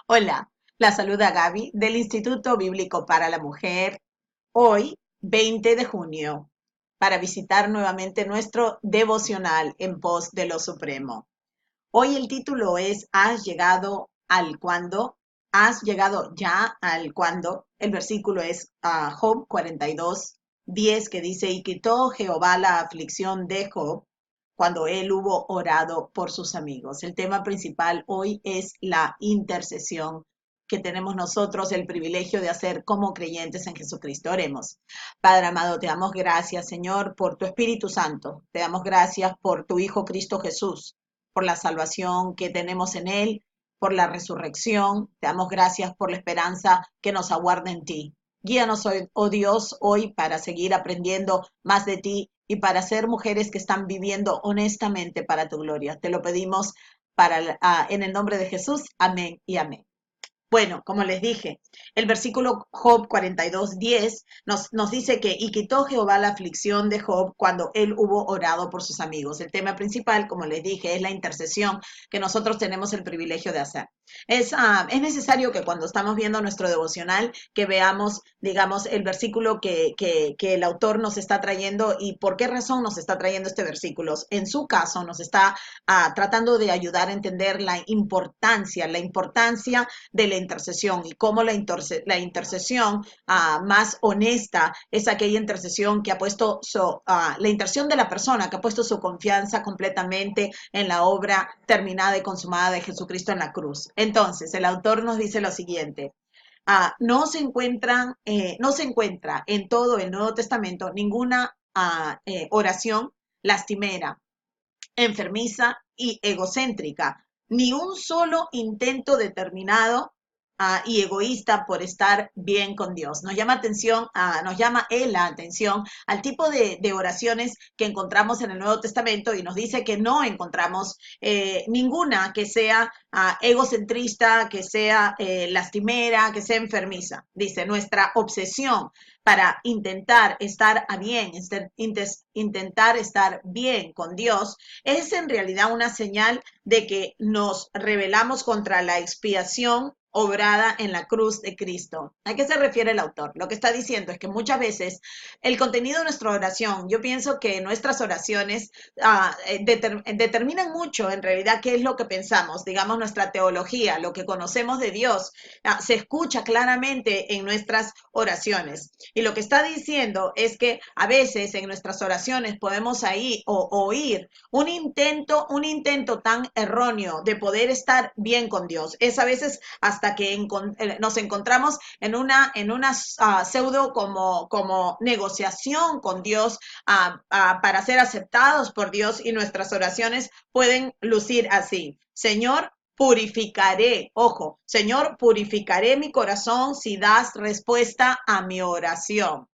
Hola, la saluda Gaby del Instituto Bíblico para la Mujer, hoy 20 de junio, para visitar nuevamente nuestro devocional en pos de lo supremo. Hoy el título es ¿Has llegado al cuándo? ¿Has llegado ya al cuándo? El versículo es Job 42:10, que dice, y quitó Jehová la aflicción de Job cuando él hubo orado por sus amigos. El tema principal hoy es la intercesión que tenemos nosotros el privilegio de hacer como creyentes en Jesucristo. Oremos. Padre amado, te damos gracias, Señor, por tu Espíritu Santo. Te damos gracias por tu Hijo Cristo Jesús, por la salvación que tenemos en Él, por la resurrección. Te damos gracias por la esperanza que nos aguarda en ti. Guíanos, oh Dios, hoy para seguir aprendiendo más de ti y para ser mujeres que están viviendo honestamente para tu gloria. Te lo pedimos en el nombre de Jesús. Amén y amén. Bueno, como les dije, el versículo Job 42:10 nos dice que, y quitó Jehová la aflicción de Job cuando él hubo orado por sus amigos. El tema principal, como les dije, es la intercesión que nosotros tenemos el privilegio de hacer. Es necesario que cuando estamos viendo nuestro devocional, que veamos, digamos, el versículo que el autor nos está trayendo y por qué razón nos está trayendo este versículo. En su caso, nos está tratando de ayudar a entender la importancia de la intercesión y cómo la intercesión más honesta es aquella intercesión que ha puesto la intercesión de la persona que ha puesto su confianza completamente en la obra terminada y consumada de Jesucristo en la cruz. Entonces, el autor nos dice lo siguiente. No se encuentra en todo el Nuevo Testamento ninguna oración lastimera, enfermiza y egocéntrica, ni un solo intento determinado y egoísta por estar bien con Dios. Nos llama él la atención al tipo de oraciones que encontramos en el Nuevo Testamento y nos dice que no encontramos ninguna que sea egocentrista, que sea lastimera, que sea enfermiza. Dice, nuestra obsesión para intentar estar bien, intentar estar bien con Dios, es en realidad una señal de que nos rebelamos contra la expiación obrada en la cruz de Cristo. ¿A qué se refiere el autor? Lo que está diciendo es que muchas veces el contenido de nuestra oración, yo pienso que nuestras oraciones determinan mucho en realidad qué es lo que pensamos, digamos nuestra teología, lo que conocemos de Dios, se escucha claramente en nuestras oraciones. Y lo que está diciendo es que a veces en nuestras oraciones podemos ahí oír un intento tan erróneo de poder estar bien con Dios. Es a veces hasta que nos encontramos en una pseudo como negociación con Dios para ser aceptados por Dios y nuestras oraciones pueden lucir así. Señor, purificaré, ojo, Señor, purificaré mi corazón si das respuesta a mi oración.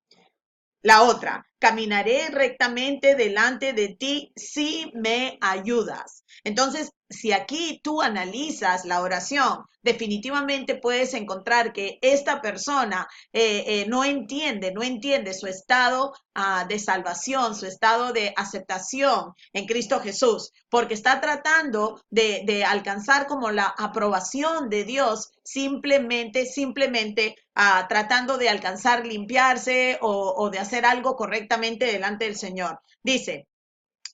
La otra, caminaré rectamente delante de ti si me ayudas. Entonces, si aquí tú analizas la oración, definitivamente puedes encontrar que esta persona no entiende su estado de salvación, su estado de aceptación en Cristo Jesús, porque está tratando de alcanzar como la aprobación de Dios simplemente tratando de alcanzar, limpiarse o de hacer algo correctamente delante del Señor. Dice,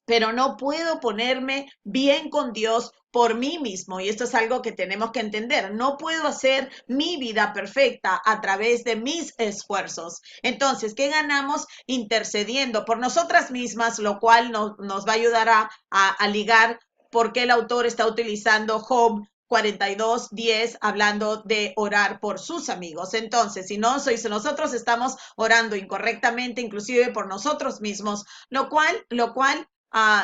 pero no puedo ponerme bien con Dios por mí mismo. Y esto es algo que tenemos que entender. No puedo hacer mi vida perfecta a través de mis esfuerzos. Entonces, ¿qué ganamos? Intercediendo por nosotras mismas, lo cual nos va a ayudar a ligar por qué el autor está utilizando Job 42:10 hablando de orar por sus amigos. Entonces, si nosotros estamos orando incorrectamente, inclusive por nosotros mismos, lo cual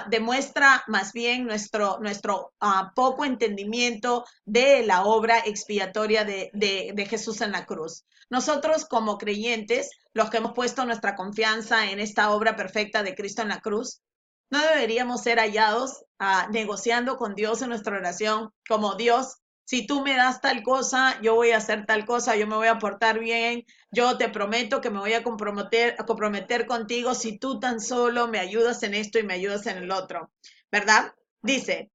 demuestra más bien nuestro poco entendimiento de la obra expiatoria de Jesús en la cruz. Nosotros como creyentes, los que hemos puesto nuestra confianza en esta obra perfecta de Cristo en la cruz, no deberíamos ser hallados negociando con Dios en nuestra oración como Dios. Si tú me das tal cosa, yo voy a hacer tal cosa, yo me voy a portar bien, yo te prometo que me voy a comprometer contigo si tú tan solo me ayudas en esto y me ayudas en el otro, ¿verdad? Dice,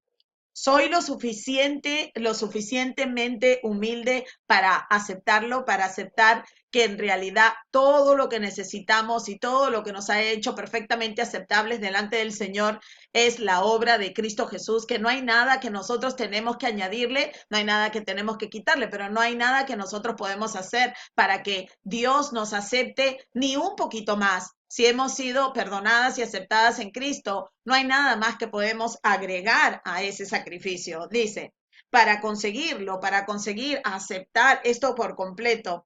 Soy lo suficientemente humilde para aceptarlo, para aceptar que en realidad todo lo que necesitamos y todo lo que nos ha hecho perfectamente aceptables delante del Señor es la obra de Cristo Jesús, que no hay nada que nosotros tenemos que añadirle, no hay nada que tenemos que quitarle, pero no hay nada que nosotros podemos hacer para que Dios nos acepte ni un poquito más. Si hemos sido perdonadas y aceptadas en Cristo, no hay nada más que podemos agregar a ese sacrificio. Dice, para conseguir aceptar esto por completo,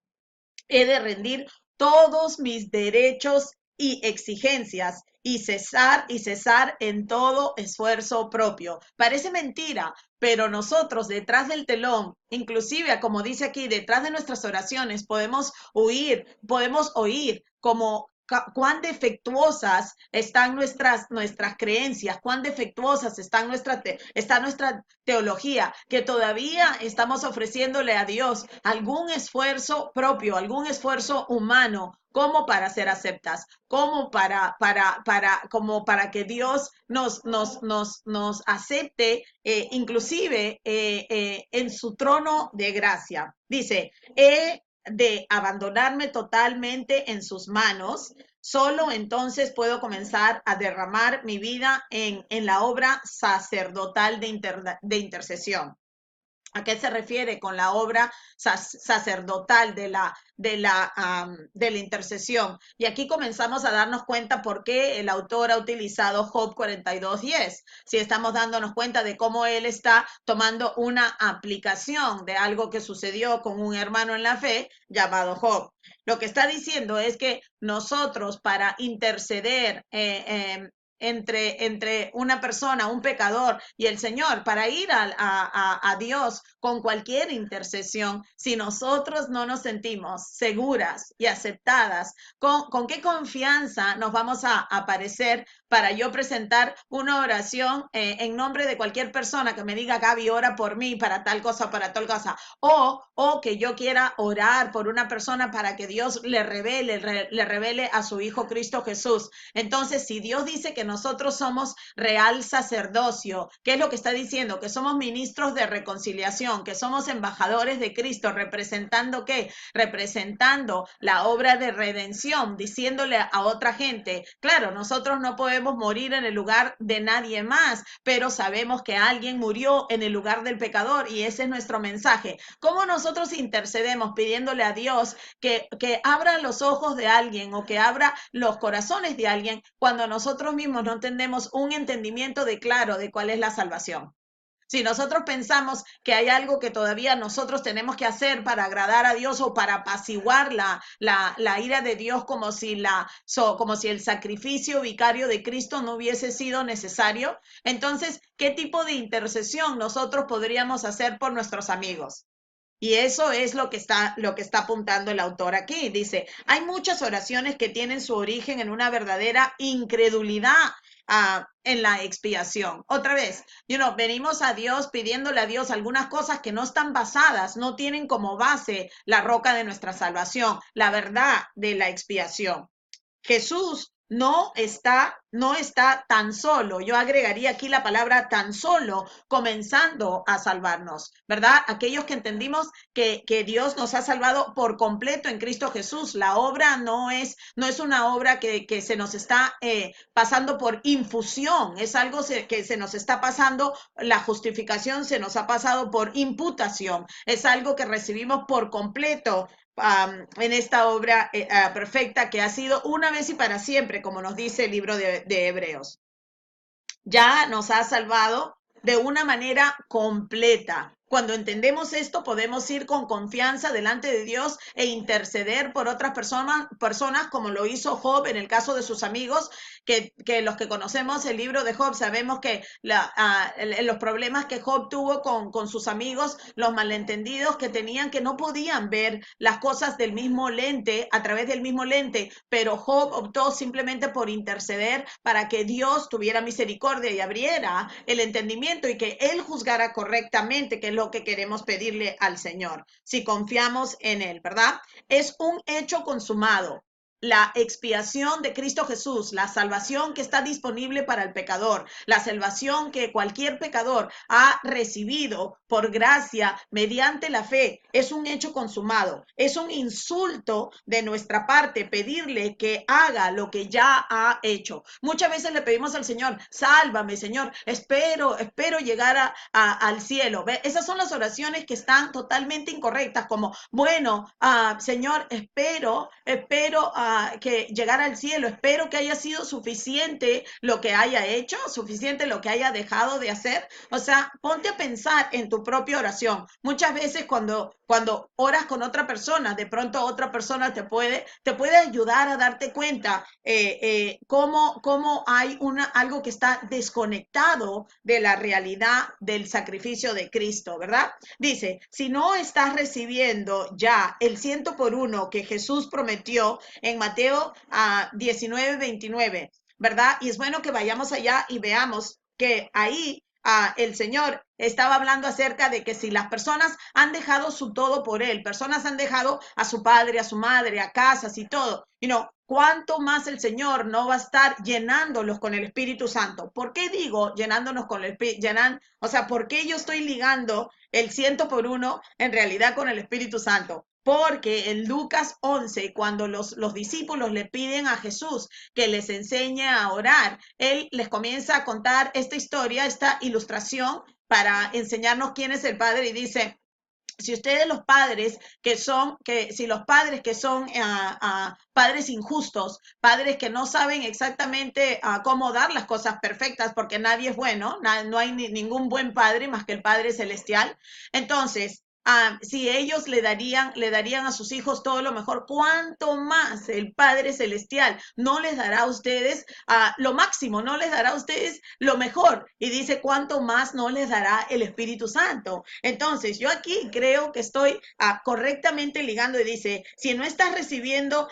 he de rendir todos mis derechos y exigencias y cesar en todo esfuerzo propio. Parece mentira, pero nosotros detrás del telón, inclusive como dice aquí, detrás de nuestras oraciones, podemos oír como cuán defectuosas están nuestras creencias, cuán defectuosas está nuestra teología, que todavía estamos ofreciéndole a Dios algún esfuerzo propio, algún esfuerzo humano, como para ser aceptas, como para que Dios nos acepte, inclusive en su trono de gracia. Dice, he de abandonarme totalmente en sus manos, solo entonces puedo comenzar a derramar mi vida en la obra sacerdotal de intercesión. ¿A qué se refiere con la obra sacerdotal de la intercesión? Y aquí comenzamos a darnos cuenta por qué el autor ha utilizado Job 42:10. Si estamos dándonos cuenta de cómo él está tomando una aplicación de algo que sucedió con un hermano en la fe llamado Job. Lo que está diciendo es que nosotros para interceder entre una persona, un pecador y el Señor, para ir a Dios con cualquier intercesión, si nosotros no nos sentimos seguras y aceptadas, ¿con qué confianza nos vamos a aparecer para yo presentar una oración en nombre de cualquier persona que me diga, Gaby, ora por mí para tal cosa, para tal cosa? O que yo quiera orar por una persona para que Dios le revele a su Hijo Cristo Jesús. Entonces, si Dios dice que nosotros somos real sacerdocio, ¿qué es lo que está diciendo? Que somos ministros de reconciliación, que somos embajadores de Cristo, representando ¿qué? Representando la obra de redención, diciéndole a otra gente, claro, nosotros no podemos morir en el lugar de nadie más, pero sabemos que alguien murió en el lugar del pecador y ese es nuestro mensaje. ¿Cómo nosotros intercedemos pidiéndole a Dios que abra los ojos de alguien o que abra los corazones de alguien cuando nosotros mismos no tenemos un entendimiento de claro de cuál es la salvación? Si nosotros pensamos que hay algo que todavía nosotros tenemos que hacer para agradar a Dios o para apaciguar la ira de Dios como si el sacrificio vicario de Cristo no hubiese sido necesario, entonces, ¿qué tipo de intercesión nosotros podríamos hacer por nuestros amigos? Y eso es lo que está apuntando el autor aquí. Dice, hay muchas oraciones que tienen su origen en una verdadera incredulidad en la expiación. Otra vez, venimos a Dios pidiéndole a Dios algunas cosas que no están basadas, no tienen como base la roca de nuestra salvación, la verdad de la expiación. Jesús no está tan solo, yo agregaría aquí la palabra tan solo, comenzando a salvarnos, ¿verdad? Aquellos que entendimos que Dios nos ha salvado por completo en Cristo Jesús. La obra no es una obra que se nos está pasando por infusión, es algo que se nos está pasando, la justificación se nos ha pasado por imputación, es algo que recibimos por completo en esta obra perfecta que ha sido una vez y para siempre, como nos dice el libro de Hebreos. Ya nos ha salvado de una manera completa. Cuando entendemos esto, podemos ir con confianza delante de Dios e interceder por otras personas como lo hizo Job en el caso de sus amigos, que los que conocemos el libro de Job sabemos que los problemas que Job tuvo con sus amigos, los malentendidos que tenían, que no podían ver las cosas del mismo lente, a través del mismo lente, pero Job optó simplemente por interceder para que Dios tuviera misericordia y abriera el entendimiento y que Él juzgara correctamente, que es lo que queremos pedirle al Señor, si confiamos en Él, ¿verdad? Es un hecho consumado. la expiación de Cristo Jesús, la salvación que está disponible para el pecador, la salvación que cualquier pecador ha recibido por gracia mediante la fe, es un hecho consumado. Es un insulto de nuestra parte pedirle que haga lo que ya ha hecho. Muchas veces le pedimos al Señor, sálvame, Señor, espero llegar al cielo. ¿Ve? Esas son las oraciones que están totalmente incorrectas, como, bueno, Señor, espero que llegar al cielo, espero que haya sido suficiente lo que haya hecho, suficiente lo que haya dejado de hacer. O sea, ponte a pensar en tu propia oración. Muchas veces cuando oras con otra persona, de pronto otra persona te puede ayudar a darte cuenta cómo hay algo que está desconectado de la realidad del sacrificio de Cristo, ¿verdad? Dice, si no estás recibiendo ya el 100 por 1 que Jesús prometió en Mateo 19:29, ¿verdad? Y es bueno que vayamos allá y veamos que ahí el Señor estaba hablando acerca de que si las personas han dejado su todo por Él, personas han dejado a su padre, a su madre, a casas y todo, ¿cuánto más el Señor no va a estar llenándolos con el Espíritu Santo? ¿Por qué digo llenándonos con el Espíritu? O sea, ¿por qué yo estoy ligando el 100 por 1 en realidad con el Espíritu Santo? Porque en Lucas 11, cuando los discípulos le piden a Jesús que les enseñe a orar, Él les comienza a contar esta historia, esta ilustración para enseñarnos quién es el Padre y dice, si ustedes los padres si los padres que son padres injustos, padres que no saben exactamente cómo dar las cosas perfectas, porque nadie es bueno, no hay ningún buen padre más que el Padre Celestial, entonces, si ellos le darían a sus hijos todo lo mejor, ¿cuánto más el Padre Celestial no les dará a ustedes lo máximo, no les dará a ustedes lo mejor? Y dice, ¿cuánto más no les dará el Espíritu Santo? Entonces, yo aquí creo que estoy correctamente ligando y dice, si no estás recibiendo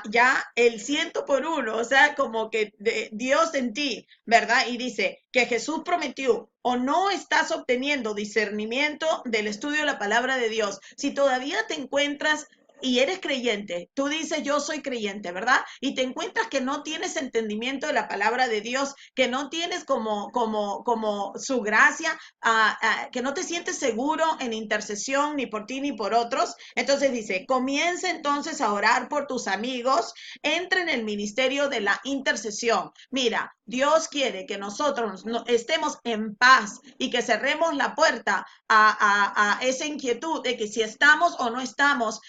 ya el 100 por 1, o sea, como que Dios en ti, ¿verdad? Y dice que Jesús prometió, o no estás obteniendo discernimiento del estudio de la palabra de Dios, si todavía te encuentras y eres creyente, tú dices yo soy creyente, ¿verdad? Y te encuentras que no tienes entendimiento de la palabra de Dios, que no tienes como su gracia, que no te sientes seguro en intercesión ni por ti ni por otros. Entonces dice, comienza entonces a orar por tus amigos, entra en el ministerio de la intercesión. Mira, Dios quiere que nosotros estemos en paz y que cerremos la puerta a esa inquietud de que si estamos o no estamos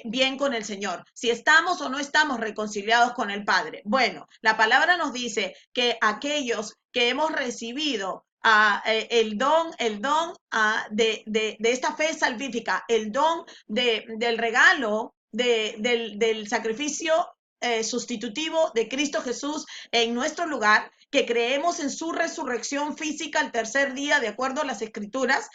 bien con el Señor, si estamos o no estamos reconciliados con el Padre. Bueno, la palabra nos dice que aquellos que hemos recibido el don de esta fe salvífica, el don del regalo del sacrificio sustitutivo de Cristo Jesús en nuestro lugar, que creemos en su resurrección física al tercer día, de acuerdo a las escrituras,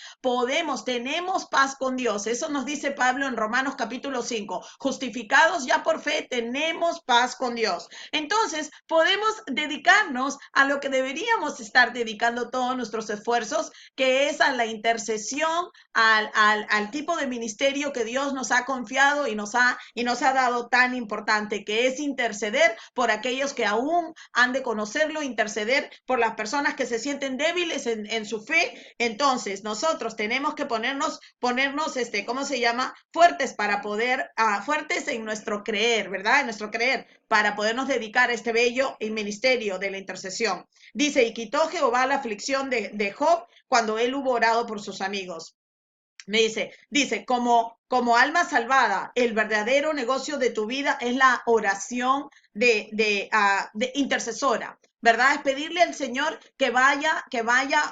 tenemos paz con Dios. Eso nos dice Pablo en Romanos capítulo 5. Justificados ya por fe, tenemos paz con Dios. Entonces, podemos dedicarnos a lo que deberíamos estar dedicando todos nuestros esfuerzos, que es a la intercesión, al tipo de ministerio que Dios nos ha confiado y nos ha dado tan importante, que es interceder por aquellos que aún han de conocerlo, interceder por las personas que se sienten débiles en su fe. Entonces, nosotros tenemos que ponernos, ¿cómo se llama? Fuertes para poder, fuertes en nuestro creer, ¿verdad? En nuestro creer, para podernos dedicar a este bello ministerio de la intercesión. Dice, y quitó Jehová la aflicción de Job cuando él hubo orado por sus amigos. Me dice, como alma salvada, el verdadero negocio de tu vida es la oración de intercesora, ¿verdad? Es pedirle al Señor que vaya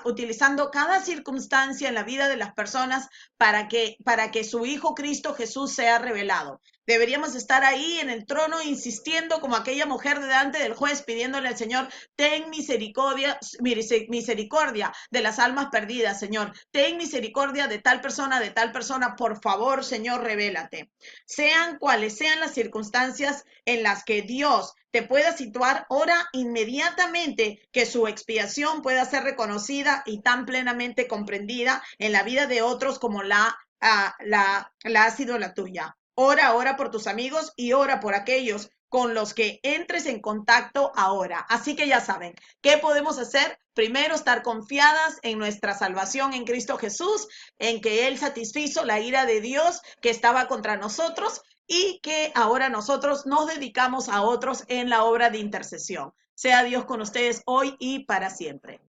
utilizando cada circunstancia en la vida de las personas para que su Hijo Cristo Jesús sea revelado. Deberíamos estar ahí en el trono insistiendo como aquella mujer delante del juez pidiéndole al Señor, ten misericordia de las almas perdidas, Señor. Ten misericordia de tal persona, por favor, Señor, revélate. Sean cuales sean las circunstancias en las que Dios te pueda situar, ora inmediatamente que su expiación pueda ser reconocida y tan plenamente comprendida en la vida de otros como la ha sido la tuya. Ora por tus amigos y ora por aquellos con los que entres en contacto ahora. Así que ya saben, ¿qué podemos hacer? Primero, estar confiadas en nuestra salvación en Cristo Jesús, en que Él satisfizo la ira de Dios que estaba contra nosotros y que ahora nosotros nos dedicamos a otros en la obra de intercesión. Sea Dios con ustedes hoy y para siempre.